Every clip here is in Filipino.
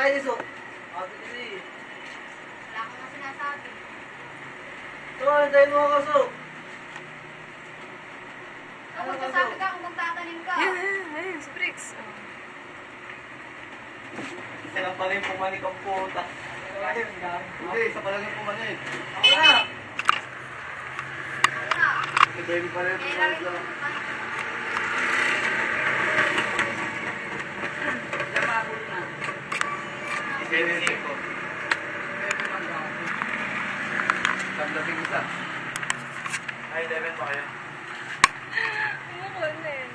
nakakainis oh. Sabi kasi. Wala ko na sinasabi. So, antayin mo ako so. Kung magsasabi ka, kung magtatanim ka. Ayun, si Briggs. Isa lang pala yung pumanik ang puta. Hindi, isa pala yung pumanik. Ako na! Si baby pala yung pumanik lang. Lamabot na. Si baby ko. Tamlapin isa. Ay, 11 pa kayo. Ano na eh.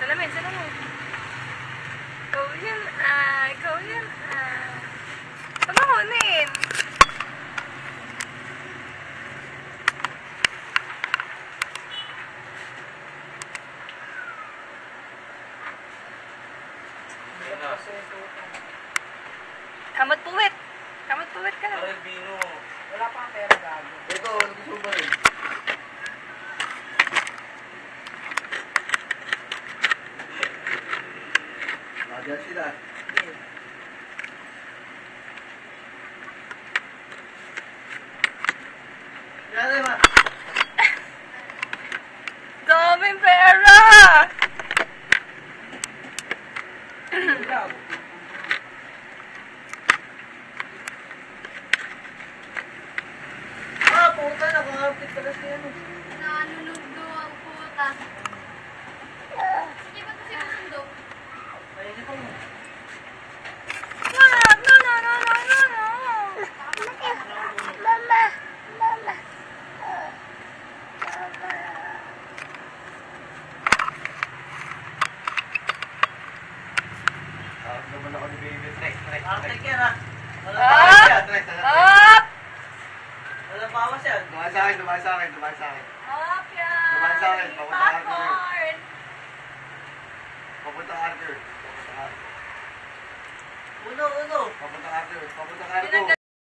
Salamin, salamin. Ikaw yun, ikaw yun, pamahunin. Kamot puwit. Kamot puwit ka na. Bino. Wala pa ang pera gago. Ito, nagsusuba rin. Diyan sila. Yan naman. Daming pera! Puta, nakakapit ka kasi yan. Nanunundo ang puta. Sige ba ito sinusundo? Ayun pa mo. Wag! No, no, no, no, no, no! Mama! Mama! Tawag naman ako ni baby. Trek, trek, trek. Yan ha. Up! Walang bawas yan. Dumaan sa akin, dumaan sa akin, dumaan sa akin. Up yan! Dumaan sa akin, papunta ka Arthur. Popcorn! Papunta ka Arthur. Papunta ka Arthur. Papunta